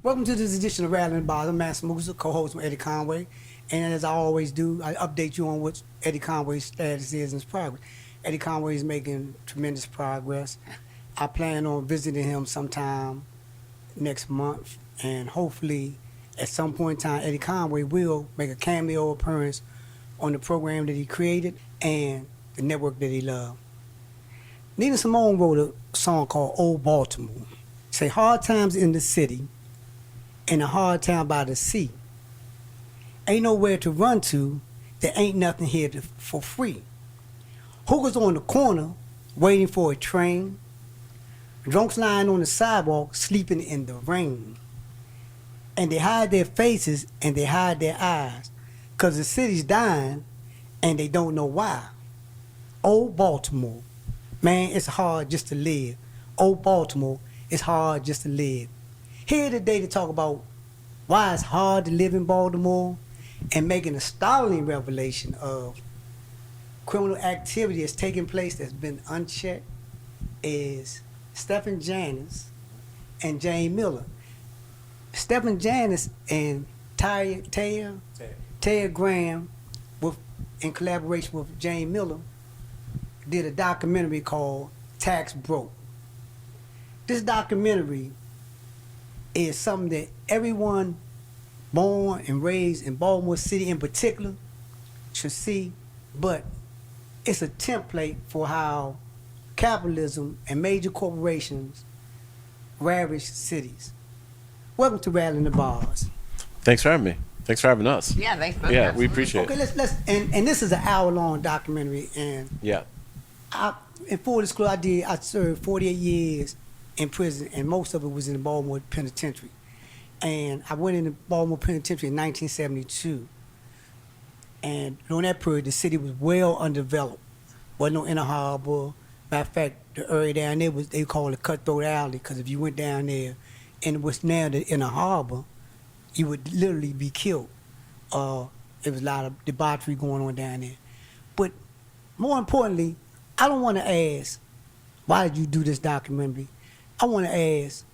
Welcome to this edition of Rattling Bars. I'm Master Musa, co-host with Eddie Conway. And as I always do, I update you on what Eddie Conway's status is and his progress. Eddie Conway is making tremendous progress. I plan on visiting him sometime next month. And hopefully, at some point in time, Eddie Conway will make a cameo appearance on the program that he created and the network that he loved. Nina Simone wrote a song called Old Baltimore. Say, hard times in the city and a hard time by the sea. Ain't nowhere to run to, there ain't nothing here for free. Hookers on the corner, waiting for a train. Drunks lying on the sidewalk, sleeping in the rain. And they hide their faces and they hide their eyes, 'cause the city's dying and they don't know why. Old Baltimore, man, it's hard just to live. Old Baltimore, it's hard just to live. Here today to talk about why it's hard to live in Baltimore and making a startling revelation of criminal activity that's taking place that's been unchecked is Stephen Janis and Jane Miller. Stephen Janis and Taya Graham, in collaboration with Jane Miller, did a documentary called Tax Broke. This documentary is something that everyone born and raised in Baltimore City in particular should see, but it's a template for how capitalism and major corporations ravage cities. Welcome to Rattling the Bars. Thanks for having me. Thanks for having us. Yeah, thanks. Yeah, we appreciate Okay, it. let's and this is an hour-long documentary, and Yeah. in full disclosure, I served 48 years in prison, and most of it was in the Baltimore Penitentiary. And I went in the Baltimore Penitentiary in 1972. And during that period, the city was well undeveloped. Wasn't no inner harbor. Matter of fact, the area down there they call it Cutthroat Alley, because if you went down there and what's now the inner harbor, you would literally be killed. There was a lot of debauchery going on down there. But more importantly, I don't want to ask, why did you do this documentary? I want to ask,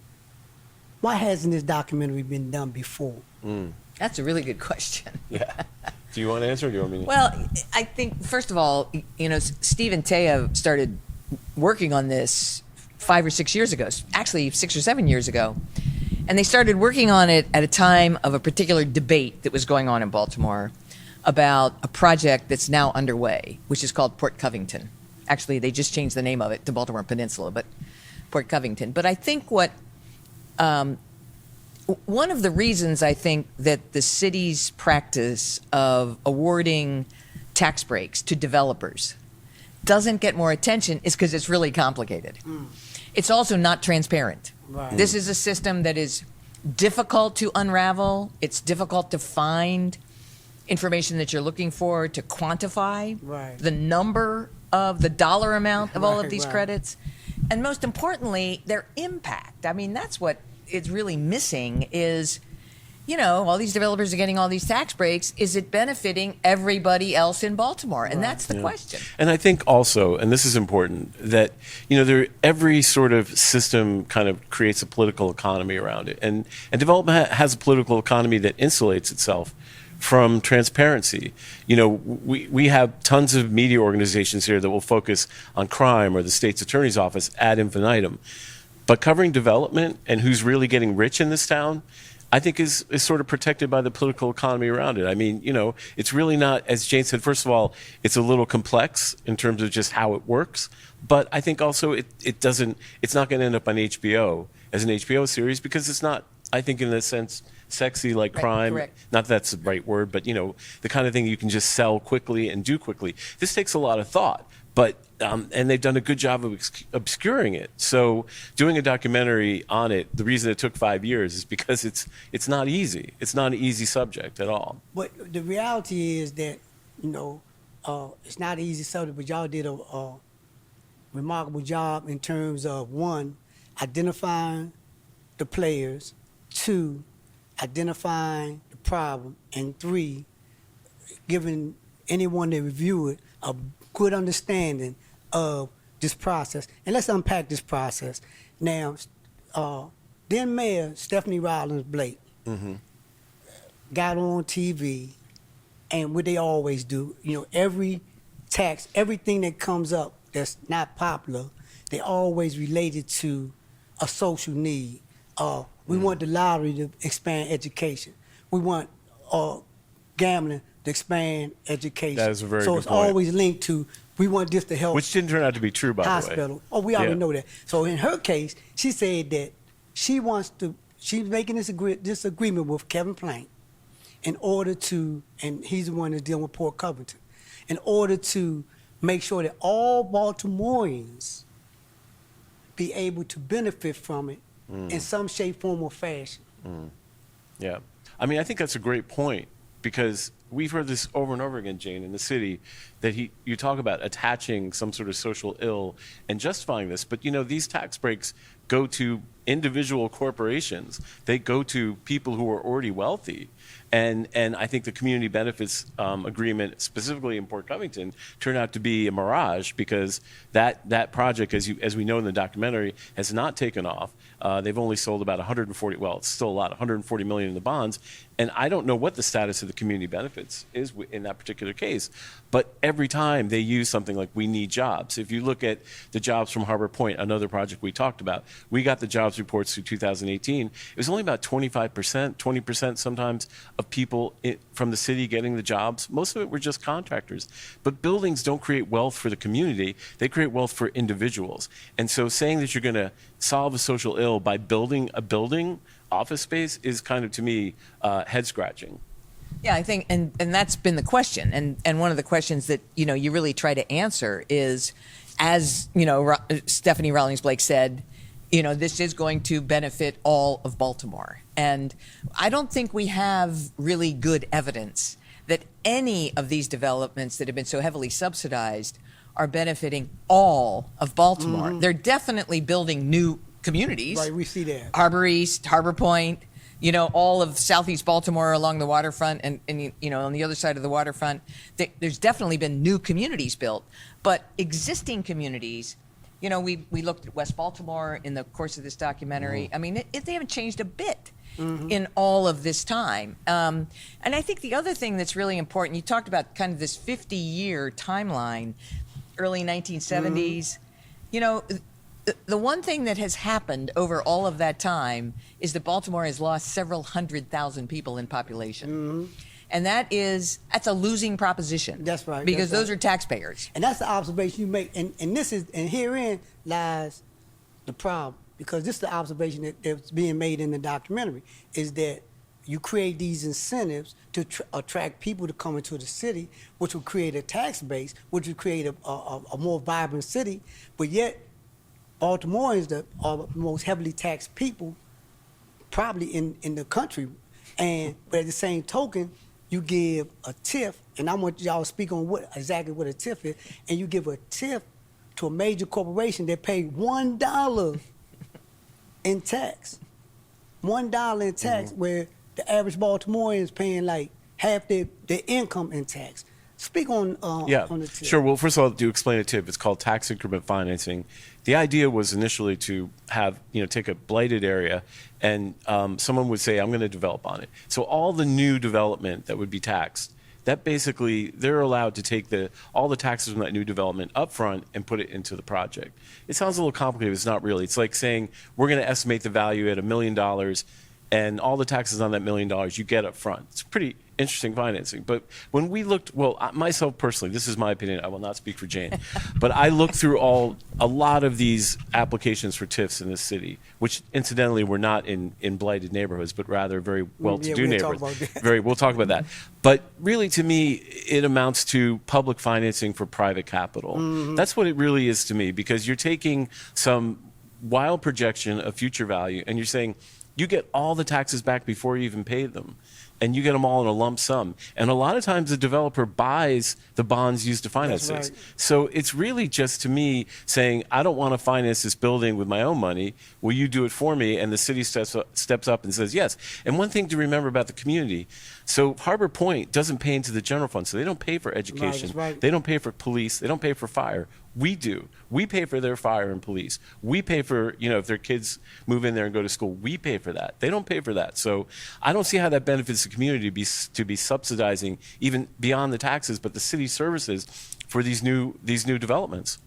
why hasn't this documentary been done before? That's a really good question. Yeah. Do you want to answer or do you want me to? Well, I think, first of all, Steve and Taya started working on this 5 or 6 years ago, actually 6 or 7 years ago. And they started working on it at a time of a particular debate that was going on in Baltimore about a project that's now underway, which is called Port Covington. Actually, they just changed the name of it to Baltimore Peninsula, but Port Covington. But I think one of the reasons I think that the city's practice of awarding tax breaks to developers doesn't get more attention is because it's really complicated. It's also not transparent. Right. This is a system that is difficult to unravel. It's difficult to find information that you're looking for, to quantify Right. the number of the dollar amount of all of these Right. credits. And most importantly, their impact. I mean, that's what is really missing is, all these developers are getting all these tax breaks. Is it benefiting everybody else in Baltimore? And that's the question. And I think also, and this is important, that every sort of system kind of creates a political economy around it, and development has a political economy that insulates itself from transparency. We have tons of media organizations here that will focus on crime or the state's attorney's office ad infinitum, but covering development and who's really getting rich in this town, I think is sort of protected by the political economy around it. I mean, it's really not, as Jane said, first of all, it's a little complex in terms of just how it works. But I think also it's not going to end up on HBO as an HBO series because it's not, I think in a sense, sexy like Right, crime. correct. Not that that's the right word, but the kind of thing you can just sell quickly and do quickly. This takes a lot of thought. But and they've done a good job of obscuring it. So doing a documentary on it, the reason it took 5 years is because it's not easy. It's not an easy subject at all. But the reality is that, it's not an easy subject, but y'all did a remarkable job in terms of, one, identifying the players, two, identifying the problem, and three, giving anyone that review it a good understanding of this process. And let's unpack this process. Now, Then Mayor Stephanie Rollins Blake got on TV, and what they always do, every tax, everything that comes up that's not popular, they always relate it to a social need. We want the lottery to expand education. We want gambling to expand education. That is a very so good it's point. always linked to we want this to help Which didn't turn out to be true, by the way. hospital. Oh, we already Yeah. know that. So in her case, she said that she's making this agreement with Kevin Plank in order to, and he's the one that's dealing with Port Covington, in order to make sure that all Baltimoreans be able to benefit from it in some shape, form, or fashion. Yeah. I mean, I think that's a great point because we've heard this over and over again, Jane, in the city, that you talk about attaching some sort of social ill and justifying this. But, these tax breaks go to individual corporations. They go to people who are already wealthy. And I think the community benefits agreement, specifically in Port Covington, turned out to be a mirage because that project, as we know in the documentary, has not taken off. They've only sold about 140. Well, it's still a lot, 140 million in the bonds. And I don't know what the status of the community benefits is in that particular case. But every time they use something like "we need jobs." If you look at the jobs from Harbor Point, another project we talked about, we got the jobs reports through 2018. It was only about 25%, 20% sometimes of people from the city getting the jobs. Most of it were just contractors. But buildings don't create wealth for the community. They create wealth for individuals. And so saying that you're going to solve a social ill by building a building, office space, is kind of, to me, head scratching. Yeah, I think, and that's been the question, and one of the questions that you really try to answer is, as Stephanie Rawlings Blake said, this is going to benefit all of Baltimore, and I don't think we have really good evidence that any of these developments that have been so heavily subsidized are benefiting all of Baltimore. They're definitely building new communities. Right, we see that. Harbor East, Harbor Point, all of Southeast Baltimore along the waterfront and on the other side of the waterfront. There's definitely been new communities built, but existing communities, we looked at West Baltimore in the course of this documentary. I mean, they haven't changed a bit in all of this time. And I think the other thing that's really important, you talked about kind of this 50-year timeline, early 1970s. The one thing that has happened over all of that time is that Baltimore has lost several 100,000 people in population. And that's a losing proposition. That's right. Because that's those are taxpayers. And that's the observation you make. And herein lies the problem. Because this is the observation that's being made in the documentary, is that you create these incentives to attract people to come into the city, which will create a tax base, which will create a more vibrant city. But yet, Baltimoreans are the most heavily taxed people probably in the country. But at the same token, you give a TIF, and I want y'all to speak on exactly what a TIF is, and you give a TIF to a major corporation that paid $1 in tax. $1 in tax, where the average Baltimorean is paying like half their income in tax. Speak on the TIF. Sure. Well, first of all, to explain a TIF, it's called tax increment financing. The idea was initially to have, take a blighted area and someone would say, I'm going to develop on it. So all the new development that would be taxed, that basically, they're allowed to take all the taxes from that new development up front and put it into the project. It sounds a little complicated, but it's not really. It's like saying, we're going to estimate the value at $1 million and all the taxes on that $1 million you get up front. It's pretty interesting financing. But when we looked, myself personally, this is my opinion, I will not speak for Jane, but I looked through a lot of these applications for TIFs in this city, which incidentally were not in blighted neighborhoods, but rather very well-to-do neighborhoods. We'll talk about that. But really, to me, it amounts to public financing for private capital. That's what it really is to me, because you're taking some wild projection of future value and you're saying, you get all the taxes back before you even pay them. And you get them all in a lump sum. And a lot of times the developer buys the bonds used to finance this. Right. So it's really just, to me, saying, I don't want to finance this building with my own money. Will you do it for me? And the city steps up and says yes. And one thing to remember about the community, so Harbor Point doesn't pay into the general fund, so they don't pay for education. Right. They don't pay for police. They don't pay for fire. We do. We pay for their fire and police. We pay for, if their kids move in there and go to school, we pay for that. They don't pay for that. So I don't see how that benefits the community to be subsidizing even beyond the taxes, but the city services for these new developments.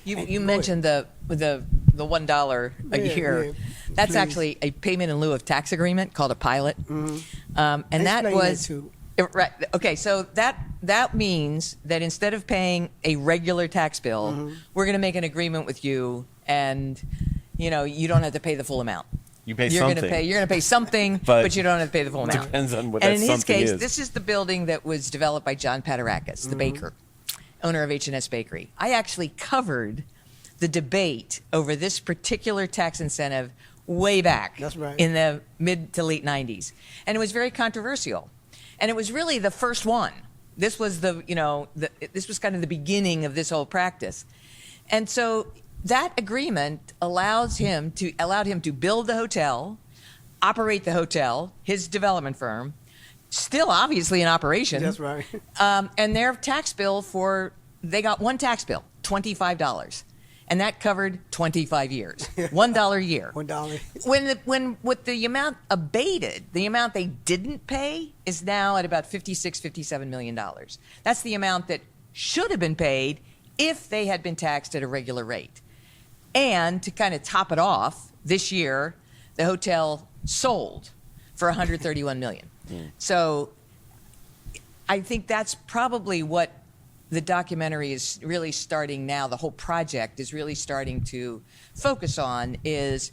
You mentioned the $1 a year. yeah, That's please. actually a payment in lieu of tax agreement called a pilot, and that Explain was too. right. Okay, so that means that instead of paying a regular tax bill, we're going to make an agreement with you, and you don't have to pay the full amount. You pay You're something. You're going to pay something, But but you don't have to pay the full amount. depends on what and that in his something case, is. this is the building that was developed by John Patarakis, the baker, owner of H&S Bakery. I actually covered the debate over this particular tax incentive way back That's right. in the mid to late 90s. And it was very controversial. And it was really the first one. This was this was kind of the beginning of this whole practice. And so that agreement allowed him to build the hotel, operate the hotel, his development firm, still obviously in operation. That's right. And their tax bill they got one tax bill, $25. And that covered 25 years, $1 a year. $1. With the amount abated, the amount they didn't pay is now at about $57 million. That's the amount that should have been paid if they had been taxed at a regular rate. And to kind of top it off, this year, the hotel sold for $131 million. So I think that's probably what the documentary is really starting now. The whole project is really starting to focus on is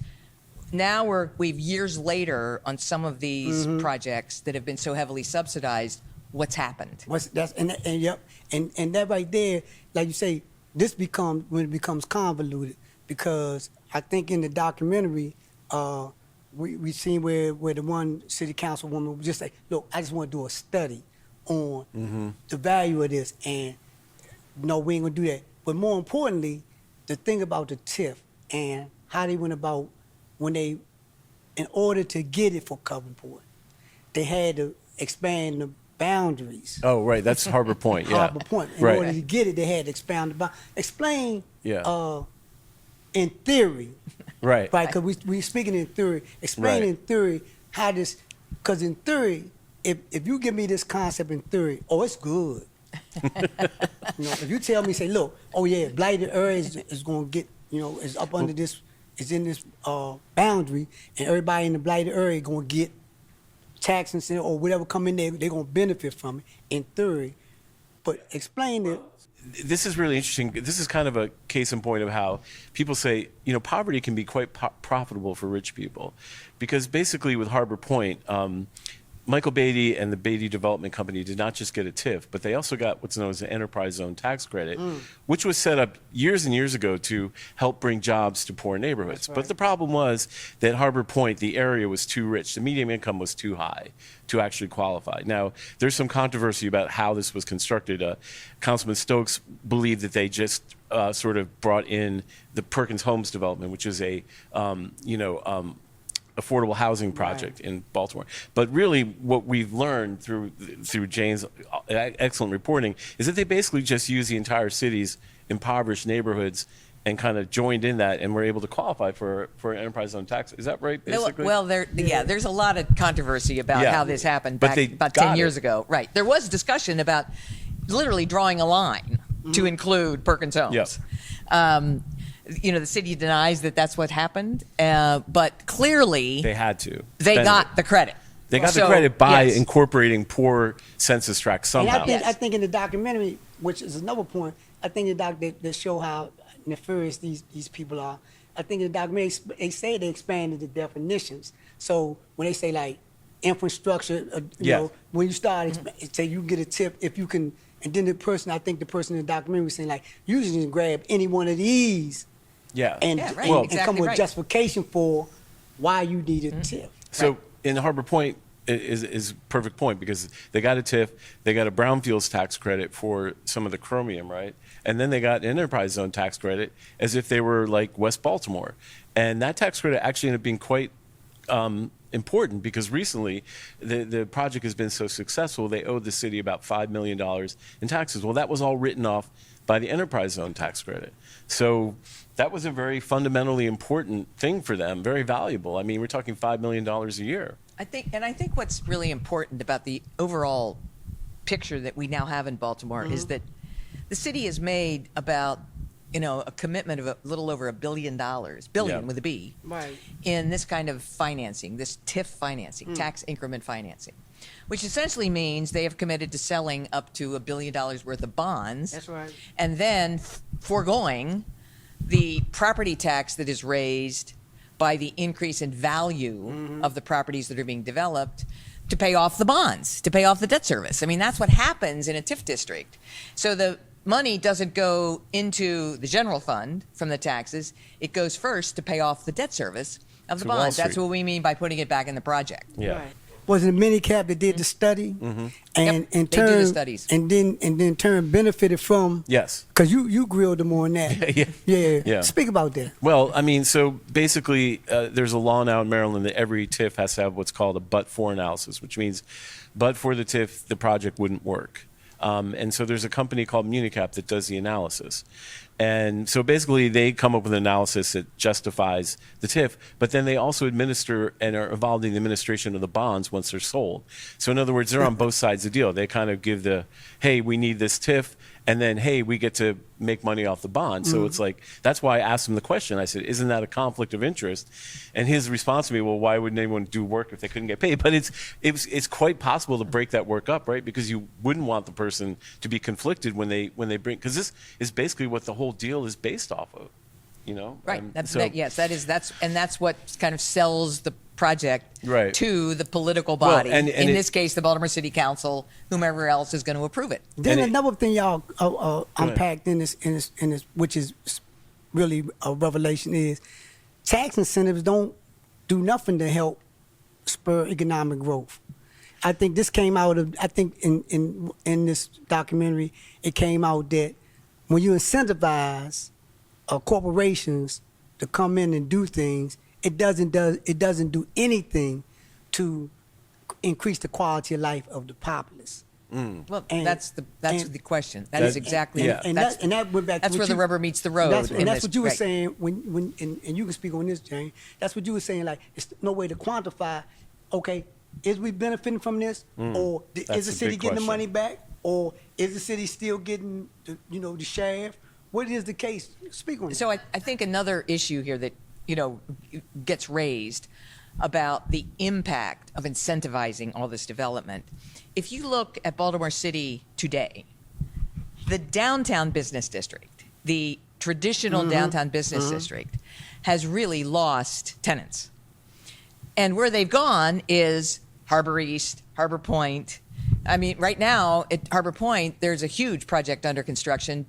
now we've years later on some of these projects that have been so heavily subsidized. What's happened? And that right there, like you say, this becomes when it becomes convoluted, because I think in the documentary, we seen where the one city councilwoman would just say, "Look, I just want to do a study on the value of this," and no, we ain't gonna do that. But more importantly, the thing about the TIF and how they went about when they, in order to get it for Covenport, they had to expand the boundaries. Oh, right. That's Harbor Point. Yeah. Harbor Point. In Right. order to get it, they had to expand the boundaries. Explain, Yeah. in theory, Right. right? Because we speaking in theory. Explain Right. in theory how this, because in theory, if you give me this concept in theory, it's good. If you tell me, say, look, blighted area is going to get, is up under this, is in this boundary, and everybody in the blighted area going to get tax incentive or whatever come in there, they're going to benefit from it in theory. But explain it. This is really interesting. This is kind of a case in point of how people say, poverty can be quite profitable for rich people. Because basically with Harbor Point, Michael Beatty and the Beatty Development Company did not just get a TIF, but they also got what's known as an enterprise zone tax credit, which was set up years and years ago to help bring jobs to poor neighborhoods. Right. But the problem was that Harbor Point, the area was too rich. The median income was too high to actually qualify. Now, there's some controversy about how this was constructed. Councilman Stokes believed that they just sort of brought in the Perkins Homes development, which is a, affordable housing project in Baltimore. But really what we've learned through Jane's excellent reporting is that they basically just used the entire city's impoverished neighborhoods and kind of joined in that and were able to qualify for an enterprise zone tax. Is that right, basically? Well, there's a lot of controversy about how this happened But back they about got 10 years it. ago. Right. There was discussion about literally drawing a line to include Perkins Homes. Yep. The city denies that that's what happened, but clearly They had to. they Spend got it. the credit. They got the So, credit by yes. incorporating poor census tracts And somehow. I think in the documentary, which is another point, I think the doc they show how nefarious these people are. I think in the documentary they say they expanded the definitions. So when they say like infrastructure, when you start say you get a tip if you can, and then the person in the documentary was saying like you just grab any one of these. Yeah. And, Yeah, right, and exactly come with right. justification for why you need a tip. So in Harbor Point is a perfect point because they got a TIF, they got a brownfields tax credit for some of the chromium, right? And then they got an enterprise zone tax credit as if they were like West Baltimore. And that tax credit actually ended up being quite important because recently the project has been so successful, they owed the city about $5 million in taxes. Well, that was all written off by the enterprise zone tax credit. So that was a very fundamentally important thing for them, very valuable. I mean, we're talking $5 million a year. I think what's really important about the overall picture that we now have in Baltimore is that the city has made about, a commitment of a little over $1 billion, billion with a B, Right. in this kind of financing, this TIF financing, tax increment financing, which essentially means they have committed to selling up to $1 billion worth of bonds. That's right. And then foregoing the property tax that is raised by the increase in value of the properties that are being developed to pay off the bonds, to pay off the debt service. I mean, that's what happens in a TIF district. So the money doesn't go into the general fund from the taxes. It goes first to pay off the debt service of the To Wall bonds. That's Street. what we mean by putting it back in the project. Yeah. Right. Was it Minicap that did the study, and Yep, in they do the turn, studies. and then turn benefited from? Yes. Because you grilled them on that. Yeah. Yeah. Yeah. Speak about that. Well, I mean, so basically, there's a law now in Maryland that every TIF has to have what's called a but-for analysis, which means but for the TIF, the project wouldn't work. And so there's a company called Municap that does the analysis. And so basically they come up with an analysis that justifies the TIF, but then they also administer and are involved in the administration of the bonds once they're sold. So in other words, they're on both sides of the deal. They kind of give the, hey, we need this TIF, and then, hey, we get to make money off the bond. So it's like, that's why I asked him the question. I said, isn't that a conflict of interest? And his response to me, well, why wouldn't anyone do work if they couldn't get paid? But it's quite possible to break that work up, right? Because you wouldn't want the person to be conflicted when they bring, because this is basically what the whole deal is based off of, Right. So- That's what kind of sells the project Right. to the political Well, body. and in it- this case, the Baltimore City Council, whomever else is going to approve it. Then And it- another thing y'all ahead. unpacked in this, which is really a revelation, is tax incentives don't do nothing to help spur economic growth. I think this came out of, in this documentary, it came out that when you incentivize corporations to come in and do things, it doesn't do anything to increase the quality of life of the populace. Well, And- that's the question. That That- is exactly yeah. And that's, that went back. to that's what where the you- rubber meets the road. That's in that's this- what you were right. saying when and you can speak on this, Jane. That's what you were saying. Like, it's no way to quantify. Okay, is we benefiting from this, or is That's the a city big getting the question. money back, or is the city still getting the shaft? What is the case? Speak on it. So I think another issue here that gets raised about the impact of incentivizing all this development. If you look at Baltimore City today, the downtown business district, the traditional downtown business district, has really lost tenants. And where they've gone is Harbor East, Harbor Point. I mean, right now at Harbor Point, there's a huge project under construction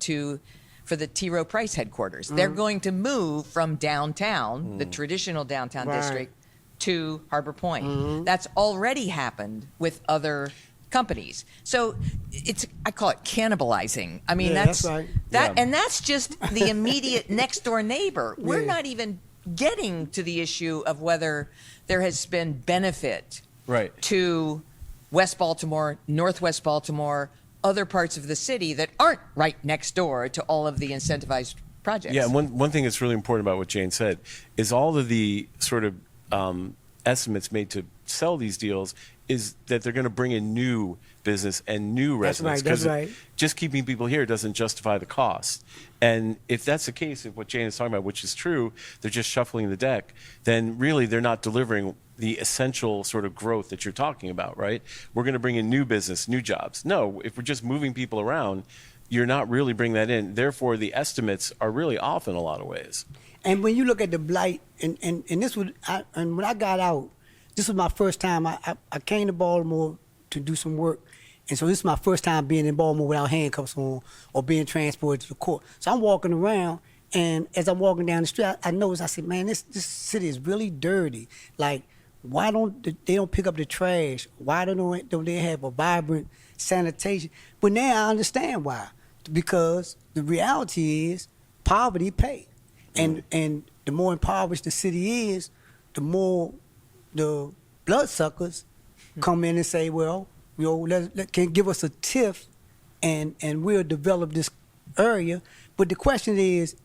for the T. Rowe Price headquarters. They're going to move from downtown, the traditional downtown Right. district, to Harbor Point. That's already happened with other companies. So I call it cannibalizing. I mean, Yeah, that's that's right. that, Yeah. and that's just the immediate next door neighbor. We're Yeah. not even getting to the issue of whether there has been benefit Right. to West Baltimore, Northwest Baltimore, other parts of the city that aren't right next door to all of the incentivized projects. Yeah, and one thing that's really important about what Jane said is all of the sort of estimates made to sell these deals is that they're going to bring in new business and new That's residents. right, that's 'cause right. Just keeping people here doesn't justify the cost. And if that's the case, if what Jane is talking about, which is true, they're just shuffling the deck, then really they're not delivering the essential sort of growth that you're talking about, right? We're going to bring in new business, new jobs. No, if we're just moving people around, you're not really bringing that in. Therefore, the estimates are really off in a lot of ways. And when you look at the blight, and this was, and when I got out, this was my first time. I came to Baltimore to do some work, and so this is my first time being in Baltimore without handcuffs on or being transported to the court. So I'm walking around, and as I'm walking down the street, I noticed. I said, "Man, this city is really dirty. Like, why don't they don't pick up the trash? Why don't they have a vibrant sanitation?" But now I understand why. Because the reality is poverty pays. And the more impoverished the city is, the more the bloodsuckers come in and say, well, can give us a TIF and we'll develop this area. But the question is,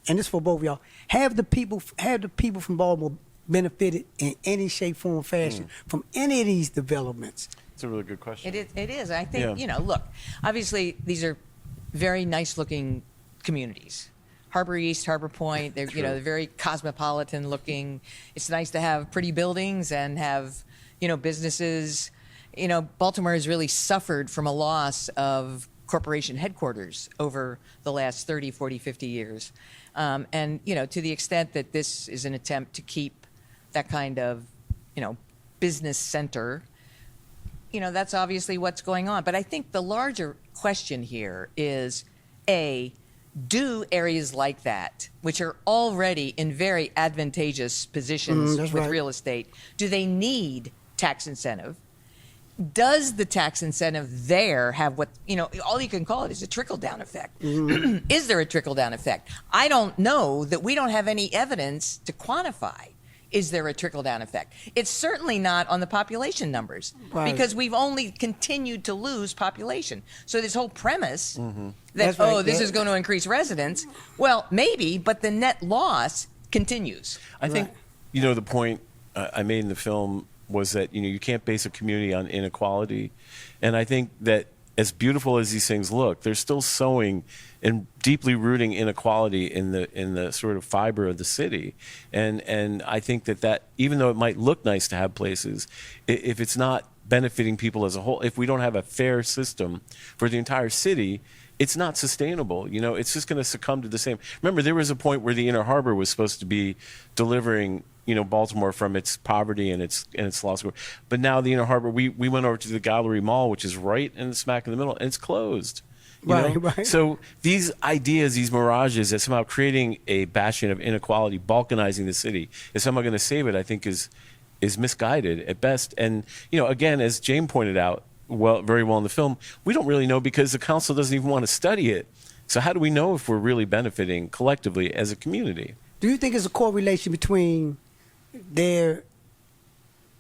and this is for both of y'all, have the people from Baltimore benefited in any shape, form, or fashion from any of these developments? It's a really good question. It is. I think, Yeah. look, obviously these are very nice looking communities. Harbor East, Harbor Point, they're, they're very cosmopolitan looking. It's nice to have pretty buildings and have, businesses. Baltimore has really suffered from a loss of corporation headquarters over the last 30, 40, 50 years. And, to the extent that this is an attempt to keep that kind of, business center, that's obviously what's going on. But I think the larger question here is, A, do areas like that, which are already in very advantageous positions with right. real estate, do they need tax incentive? Does the tax incentive there have what, all you can call it is a trickle-down effect? Is there a trickle-down effect? I don't know that we don't have any evidence to quantify. Is there a trickle-down effect? It's certainly not on the population numbers Right. because we've only continued to lose population. So this whole premise that, That's right. this Yeah. is going to increase residents, well, maybe, but the net loss continues. I think, the point I made in the film was that, you can't base a community on inequality. And I think that as beautiful as these things look, they're still sowing and deeply rooting inequality in the sort of fiber of the city. And I think that even though it might look nice to have places, if it's not benefiting people as a whole, if we don't have a fair system for the entire city, it's not sustainable. It's just going to succumb to the same. Remember, there was a point where the Inner Harbor was supposed to be delivering Baltimore from its poverty and its loss. But now the Inner Harbor, we went over to the Gallery Mall, which is right in smack in the middle, and it's closed. Right. So these ideas, these mirages that somehow creating a bastion of inequality, balkanizing the city, is somehow going to save it, I think is misguided at best. And, again, as Jane pointed out very well in the film, we don't really know because the council doesn't even want to study it. So how do we know if we're really benefiting collectively as a community? Do you think there's a correlation between their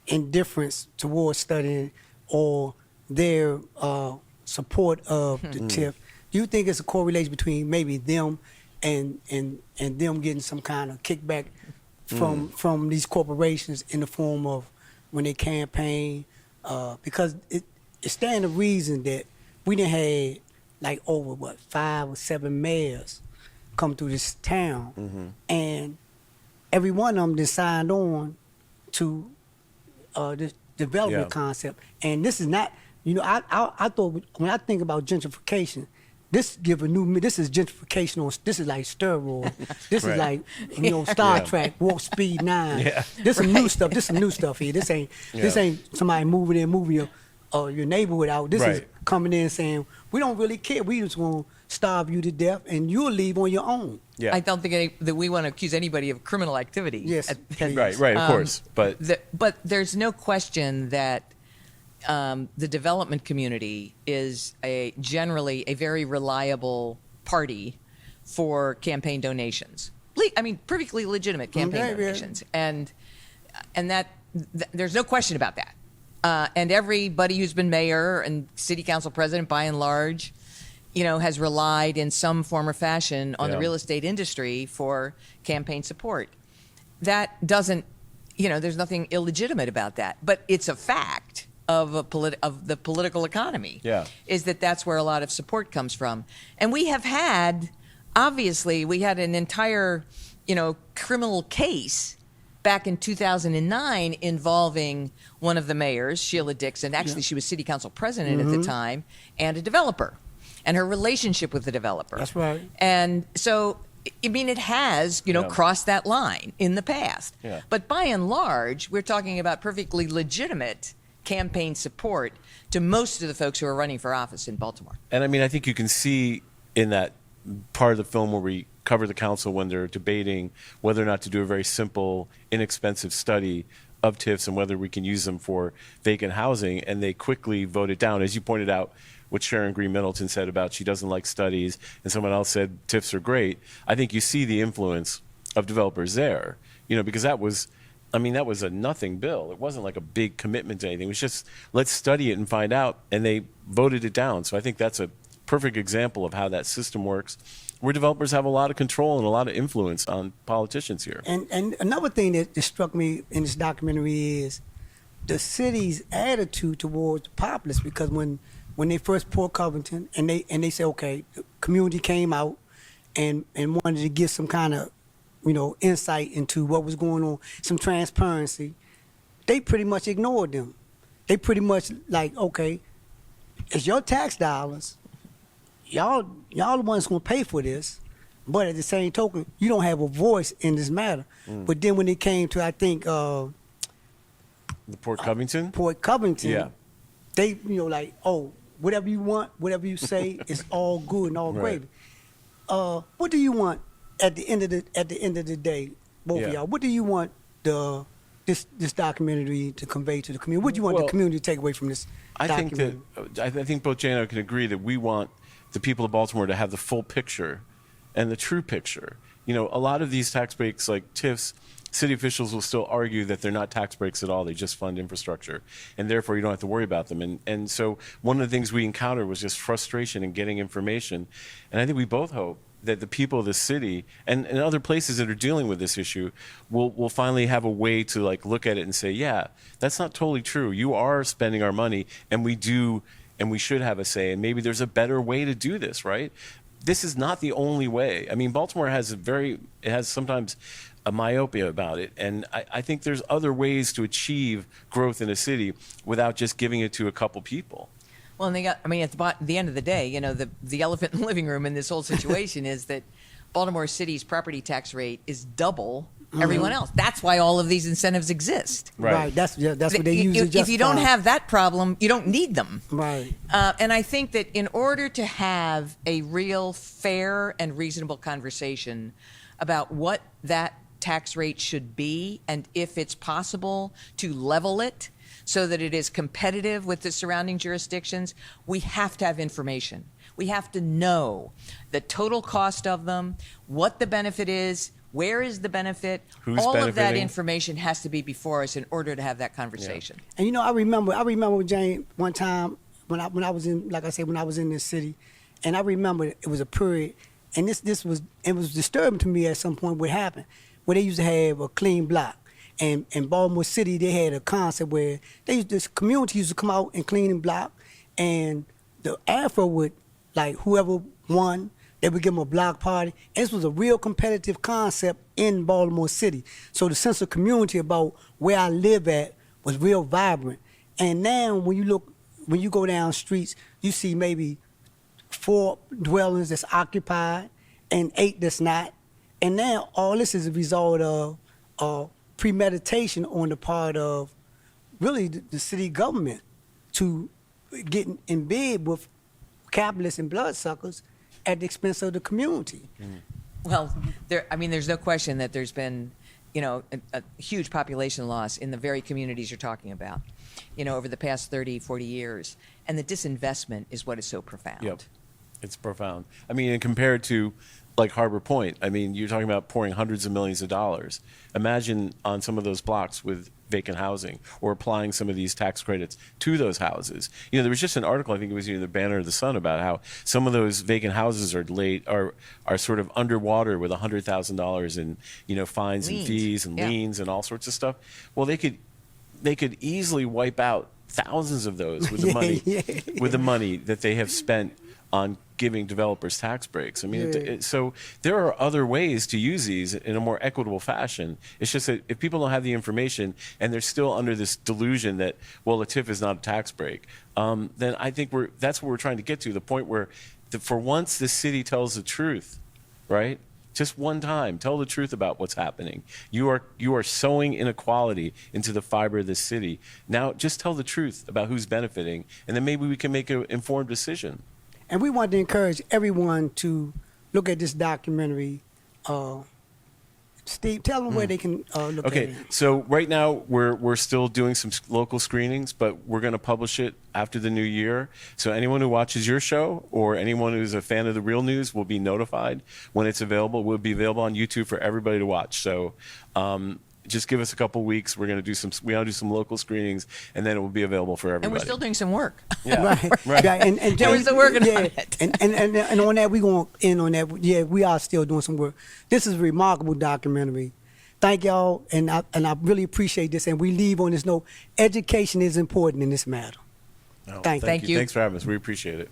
indifference towards studying or their support of the TIF? Do you think it's a correlation between maybe them and them getting some kind of kickback from these corporations in the form of when they campaign? Because it stands to reason that we done had like over 5 or 7 mayors come through this town, and every one of them just signed on to this development concept. And this is not, I thought when I think about gentrification, this is gentrification this is like steroids. This is like Star Trek, Warp Speed 9. Yeah. This some new stuff. This some new stuff here. This ain't somebody moving your neighborhood out. This is coming in saying, we don't really care. We just want to starve you to death and you'll leave on your own. Yeah. I don't think that we want to accuse anybody of criminal activity. Yes, please. Right, of course. But But there's no question that the development community is generally a very reliable party for campaign donations. Perfectly legitimate campaign donations, and that there's no question about that. And everybody who's been mayor and city council president, by and large, has relied in some form or fashion on the real estate industry for campaign support. That doesn't, there's nothing illegitimate about that, but it's a fact of the political economy. Is that's where a lot of support comes from. And we have had, obviously, an entire, criminal case back in 2009 involving one of the mayors, Sheila Dixon. Actually, she was city council president at the time, and a developer, and her relationship with the developer. That's right. And so, it has, crossed that line in the past. Yeah. But by and large, we're talking about perfectly legitimate campaign support to most of the folks who are running for office in Baltimore. And I think you can see in that part of the film where we cover the council when they're debating whether or not to do a very simple, inexpensive study of TIFs and whether we can use them for vacant housing, and they quickly voted down. As you pointed out, what Sharon Green Middleton said about she doesn't like studies, and someone else said TIFs are great. I think you see the influence of developers there, because that was a nothing bill. It wasn't like a big commitment to anything. It was just, let's study it and find out, and they voted it down. So I think that's a perfect example of how that system works, where developers have a lot of control and a lot of influence on politicians here. And another thing that struck me in this documentary is the city's attitude towards the populace, because when they first poured Covington and they said, okay, the community came out and wanted to give some kind of, insight into what was going on, some transparency, they pretty much ignored them. They pretty much like, okay, it's your tax dollars. Y'all the ones gonna pay for this, but at the same token, you don't have a voice in this matter. But then when it came to, I think, The Port Covington? Port Covington, Yeah. they, like, oh, whatever you want, whatever you say, is all good and all Right. great. What do you want at the end of the day, both of Yeah. y'all? What do you want this documentary to convey to the community? What do you want the Well, community to take away from this I think documentary? I think both Jay and I can agree that we want the people of Baltimore to have the full picture and the true picture. A lot of these tax breaks, like TIFs, city officials will still argue that they're not tax breaks at all. They just fund infrastructure, and therefore you don't have to worry about them. And so one of the things we encountered was just frustration in getting information. And I think we both hope that the people of the city and other places that are dealing with this issue will finally have a way to look at it and say, yeah, that's not totally true. You are spending our money, and we do, and we should have a say. And maybe there's a better way to do this, right? This is not the only way. I mean, Baltimore has it has sometimes a myopia about it. And I think there's other ways to achieve growth in a city without just giving it to a couple people. Well, and at the end of the day, the elephant in the living room in this whole situation is that Baltimore City's property tax rate is double everyone else. That's why all of these incentives exist. Right. That's what they use to justify. If you don't have that problem, you don't need them. Right. And I think that in order to have a real fair and reasonable conversation about what that tax rate should be, and if it's possible to level it so that it is competitive with the surrounding jurisdictions, we have to have information. We have to know the total cost of them, what the benefit is, where is the benefit. Who's all of that benefiting? information has to be before us in order to have that conversation. And I remember Jane, one time when I was in, like I said, when I was in this city, and I remember it was a period, and it was disturbing to me at some point what happened, where they used to have a clean block. And in Baltimore City, they had a concept where this community used to come out and clean the block, and the Afro would, like, whoever won, they would give them a block party. And this was a real competitive concept in Baltimore City. So the sense of community about where I live at was real vibrant. And now when you go down streets, you see maybe 4 dwellings that's occupied and 8 that's not. And now all this is a result of premeditation on the part of really the city government to get in bed with capitalists and bloodsuckers at the expense of the community. Well, there's no question that there's been, a huge population loss in the very communities you're talking about, over the past 30, 40 years. And the disinvestment is what is so profound. Yep. It's profound. I mean, and compared to like Harbor Point, I mean, you're talking about pouring hundreds of millions of dollars. Imagine on some of those blocks with vacant housing or applying some of these tax credits to those houses. There was just an article, I think it was the Banner of the Sun, about how some of those vacant houses are sort of underwater with $100,000 in fines Liens. and fees and Yeah. liens and all sorts of stuff. Well, they could easily wipe out thousands of those with the money with the money that they have spent on giving developers tax breaks. I mean, so there are other ways to use these in a more equitable fashion. It's just that if people don't have the information and they're still under this delusion that, well, a TIF is not a tax break, then I think that's what we're trying to get to, the point where for once the city tells the truth, right? Just one time, tell the truth about what's happening. You are sowing inequality into the fiber of this city. Now, just tell the truth about who's benefiting, and then maybe we can make an informed decision. And we want to encourage everyone to look at this documentary. Steve, tell them where they can look at Okay, it. so right now we're still doing some local screenings, but we're going to publish it after the new year. So anyone who watches your show or anyone who's a fan of the Real News will be notified when it's available. It will be available on YouTube for everybody to watch. So just give us a couple weeks. We're going to do we want to do some local screenings, and then it will be available for everybody. And we're still doing some work. Yeah. Right. Yeah, and we're still working yeah, on it. And on that, we going to end on that. Yeah, we are still doing some work. This is a remarkable documentary. Thank y'all, and I really appreciate this. And we leave on this note: education is important in this matter. No, Thank you. Thanks for having us. We appreciate it.